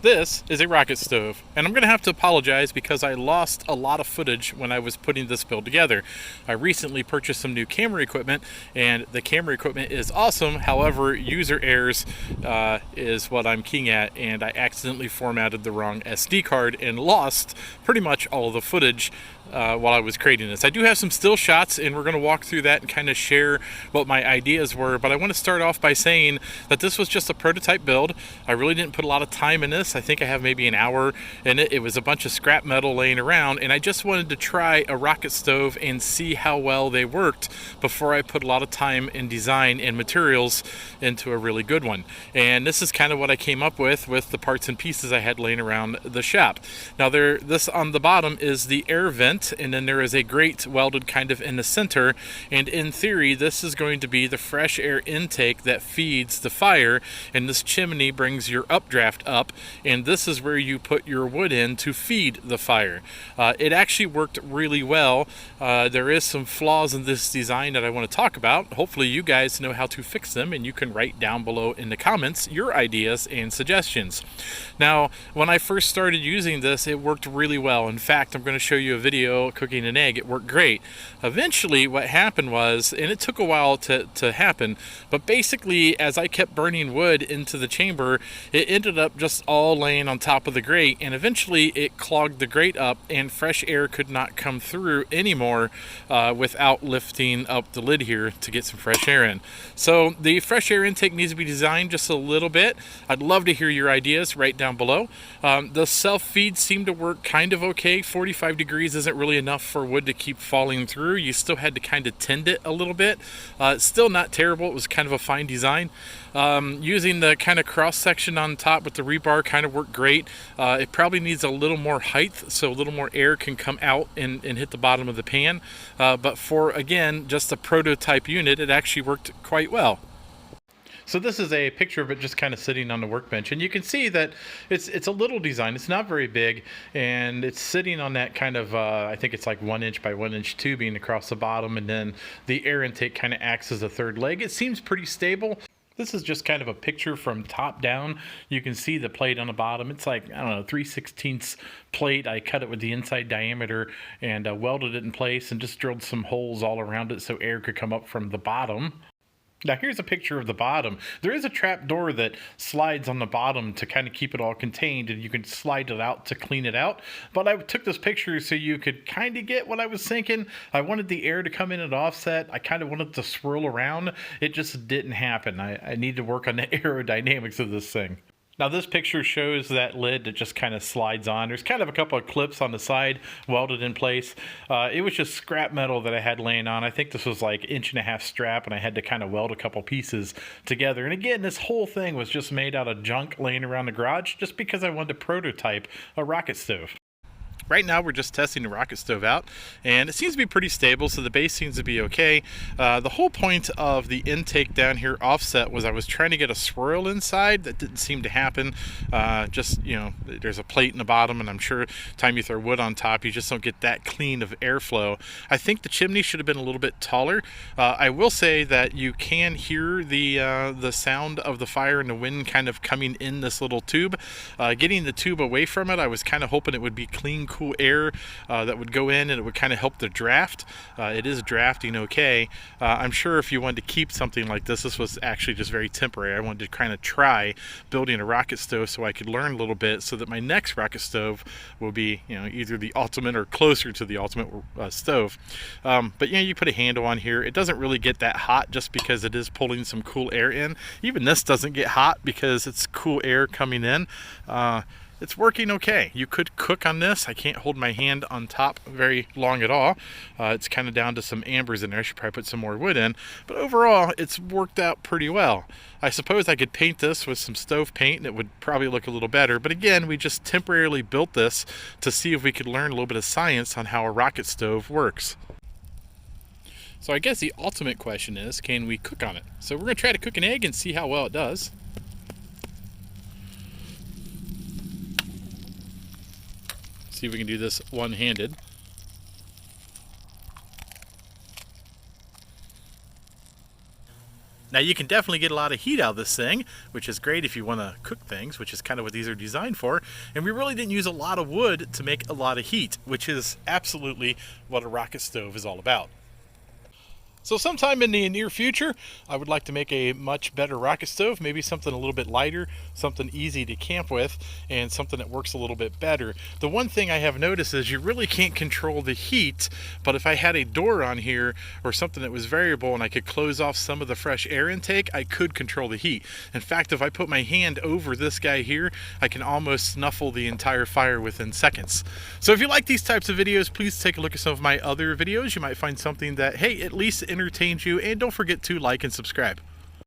This is a rocket stove, and I'm going to have to apologize because I lost a lot of footage when I was putting this build together. I recently purchased some new camera equipment, and the camera equipment is awesome. However, user errors is what I'm keying at, and I accidentally formatted the wrong SD card and lost pretty much all of the footage while I was creating this. I do have some still shots, and we're going to walk through that and kind of share what my ideas were, but I want to start off by saying that this was just a prototype build. I really didn't put a lot of time in this. I think I have maybe an hour in it. It was a bunch of scrap metal laying around, and I just wanted to try a rocket stove and see how well they worked before I put a lot of time in design and materials into a really good one. And this is kind of what I came up with the parts and pieces I had laying around the shop. Now this on the bottom is the air vent, and then there is a grate welded kind of in the center, and in theory this is going to be the fresh air intake that feeds the fire, and this chimney brings your updraft up, and this is where you put your wood in to feed the fire. It actually worked really well. There is some flaws in this design that I want to talk about. Hopefully you guys know how to fix them, and you can write down below in the comments your ideas and suggestions. Now, when I first started using this, it worked really well. In fact, I'm going to show you a video cooking an egg. It worked great. Eventually what happened was, and it took a while to happen, but basically as I kept burning wood into the chamber, it ended up just all laying on top of the grate, and eventually it clogged the grate up and fresh air could not come through anymore without lifting up the lid here to get some fresh air in. So the fresh air intake needs to be designed just a little bit. I'd love to hear your ideas right down below. The self feed seemed to work kind of okay. 45 degrees isn't really enough for wood to keep falling through. You still had to kind of tend it a little bit. It's still not terrible. It was kind of a fine design. Using the kind of cross section on top with the rebar kind of worked great. It probably needs a little more height so a little more air can come out and hit the bottom of the pan. But for, again, just a prototype unit, it actually worked quite well. So this is a picture of it just kind of sitting on the workbench, and you can see that it's a little design. It's not very big, and it's sitting on that kind of I think it's like 1 inch by 1 inch tubing across the bottom, and then the air intake kind of acts as a third leg. It seems pretty stable. This is just kind of a picture from top down. You can see the plate on the bottom. It's like, I don't know, 3/16 plate. I cut it with the inside diameter and welded it in place and just drilled some holes all around it so air could come up from the bottom. Now here's a picture of the bottom. There is a trap door that slides on the bottom to kind of keep it all contained, and you can slide it out to clean it out. But I took this picture so you could kind of get what I was thinking. I wanted the air to come in at offset. I kind of wanted to swirl around. It just didn't happen. I need to work on the aerodynamics of this thing. Now this picture shows that lid that just kind of slides on. There's kind of a couple of clips on the side welded in place. It was just scrap metal that I had laying on. I think this was like 1.5 inch strap, and I had to kind of weld a couple pieces together. And again, this whole thing was just made out of junk laying around the garage just because I wanted to prototype a rocket stove. Right now we're just testing the rocket stove out, and it seems to be pretty stable, so the base seems to be okay. The whole point of the intake down here offset was I was trying to get a swirl inside. That didn't seem to happen. Just, you know, there's a plate in the bottom, and I'm sure time you throw wood on top, you just don't get that clean of airflow. I think the chimney should have been a little bit taller. I will say that you can hear the sound of the fire and the wind kind of coming in this little tube. Getting the tube away from it, I was kind of hoping it would be clean, cool air that would go in, and it would kind of help the draft. It is drafting okay. I'm sure if you wanted to keep something like this was actually just very temporary. I wanted to kind of try building a rocket stove so I could learn a little bit so that my next rocket stove will be, you know, either the ultimate or closer to the ultimate stove. But yeah, you put a handle on here. It doesn't really get that hot just because it is pulling some cool air in. Even this doesn't get hot because it's cool air coming in. It's working okay. You could cook on this. I can't hold my hand on top very long at all. It's kind of down to some ambers in there. I should probably put some more wood in. But overall, it's worked out pretty well. I suppose I could paint this with some stove paint and it would probably look a little better. But again, we just temporarily built this to see if we could learn a little bit of science on how a rocket stove works. So I guess the ultimate question is, can we cook on it? So we're going to try to cook an egg and see how well it does. See if we can do this one-handed. Now you can definitely get a lot of heat out of this thing, which is great if you want to cook things, which is kind of what these are designed for. And we really didn't use a lot of wood to make a lot of heat, which is absolutely what a rocket stove is all about. So sometime in the near future, I would like to make a much better rocket stove, maybe something a little bit lighter, something easy to camp with, and something that works a little bit better. The one thing I have noticed is you really can't control the heat, but if I had a door on here or something that was variable and I could close off some of the fresh air intake, I could control the heat. In fact, if I put my hand over this guy here, I can almost snuffle the entire fire within seconds. So if you like these types of videos, please take a look at some of my other videos. You might find something that, hey, at least entertains you, and don't forget to like and subscribe.